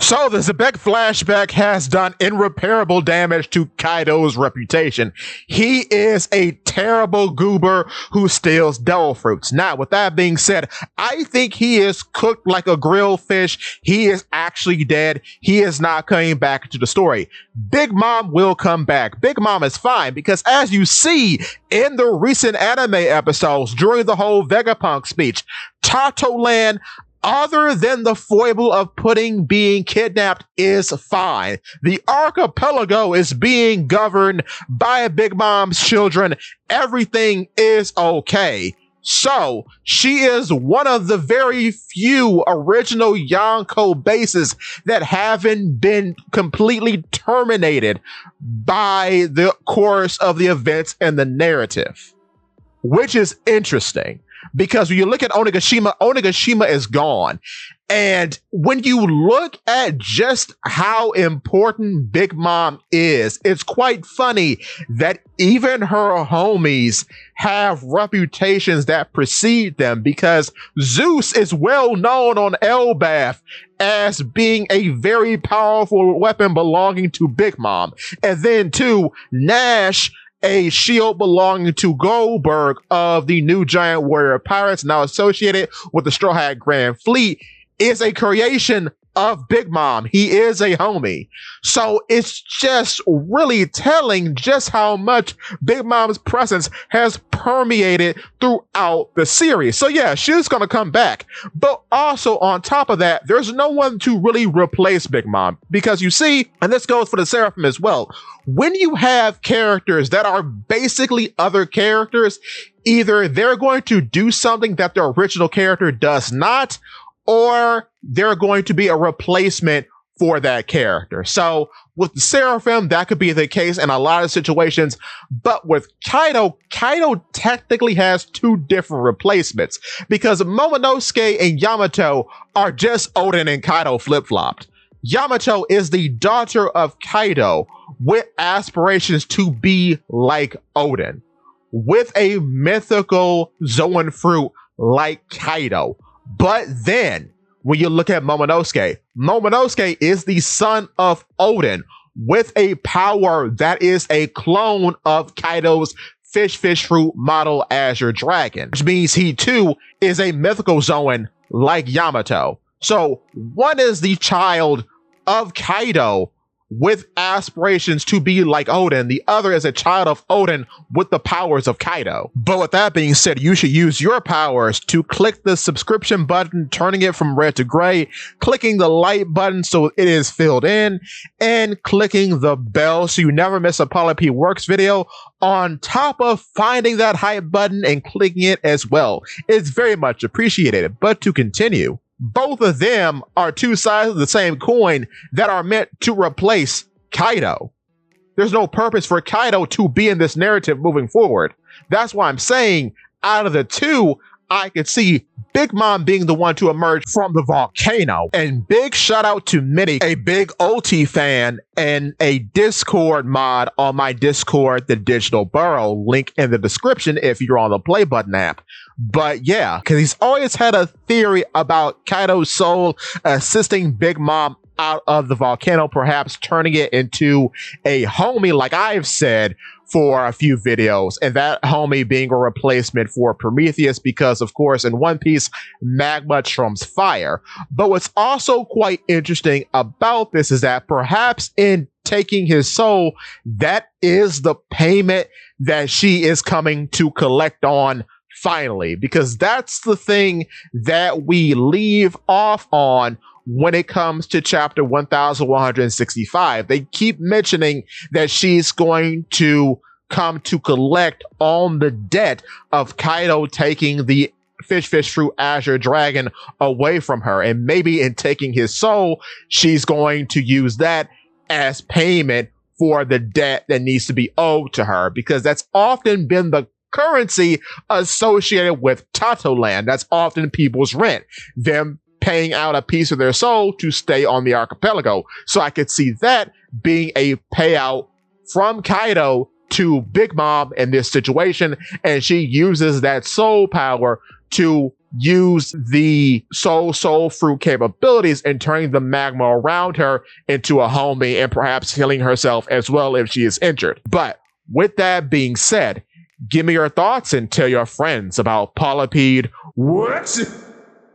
So the Zebek flashback has done irreparable damage to Kaido's reputation. He is a terrible goober who steals devil fruits. Now, with that being said, I think he is cooked like a grilled fish. He is actually dead. He is not coming back to the story. Big Mom will come back. Big Mom is fine because, as you see in the recent anime episodes during the whole Vegapunk speech, Tato Land, other than the foible of Pudding being kidnapped, is fine. The archipelago is being governed by Big Mom's children. Everything is okay. So, she is one of the very few original Yonko bases that haven't been completely terminated by the course of the events and the narrative, which is interesting. Because when you look at Onigashima, Onigashima is gone. And when you look at just how important Big Mom is, it's quite funny that even her homies have reputations that precede them, because Zeus is well known on Elbaf as being a very powerful weapon belonging to Big Mom. And then too, Nash, a shield belonging to Goldberg of the New Giant Warrior Pirates, now associated with the Straw Hat Grand Fleet, is a creation of Big Mom. He is a homie. So it's just really telling just how much Big Mom's presence has permeated throughout the series. So yeah, she's gonna come back. But also on top of that, there's no one to really replace Big Mom. Because you see, and this goes for the Seraphim as well, when you have characters that are basically other characters, either they're going to do something that the original character does not, or they're going to be a replacement for that character. So with the Seraphim, that could be the case in a lot of situations. But with Kaido, Kaido technically has two different replacements, because Momonosuke and Yamato are just Oden and Kaido flip-flopped. Yamato is the daughter of Kaido with aspirations to be like Oden, with a mythical Zoan fruit like Kaido. But then, when you look at Momonosuke, Momonosuke is the son of Oden with a power that is a clone of Kaido's fish fruit model Azure Dragon, which means he too is a mythical Zoan like Yamato. So one is the child of Kaido with aspirations to be like Oden. The other is a child of Oden with the powers of Kaido. But with that being said, you should use your powers to click the subscription button, turning it from red to gray, clicking the like button so it is filled in, and clicking the bell so you never miss a Poly P Works video, on top of finding that hype button and clicking it as well. It's very much appreciated. But to continue, both of them are two sides of the same coin that are meant to replace Kaido. There's no purpose for Kaido to be in this narrative moving forward. That's why I'm saying, out of the two, I could see Big Mom being the one to emerge from the volcano. And big shout out to Mitty, a big OT fan and a Discord mod on my Discord, The Digital Burrow, link in the description if you're on the Play Button app. But yeah, because he's always had a theory about Kaido's soul assisting Big Mom out of the volcano, perhaps turning it into a homie, like I've said for a few videos, and that homie being a replacement for Prometheus, because of course in One Piece, magma trumps fire. But what's also quite interesting about this is that perhaps in taking his soul, that is the payment that she is coming to collect on finally, because that's the thing that we leave off on when it comes to chapter 1165. They keep mentioning that she's going to come to collect on the debt of Kaido taking the fish fruit Azure Dragon away from her, and maybe in taking his soul, she's going to use that as payment for the debt that needs to be owed to her, because that's often been the currency associated with Tato Land. That's often people's rent, them paying out a piece of their soul to stay on the archipelago. So I could see that being a payout from Kaido to Big Mom in this situation, and she uses that soul power to use the soul fruit capabilities and turning the magma around her into a homie and perhaps healing herself as well if she is injured. But with that being said, give me your thoughts and tell your friends about Polypede. What?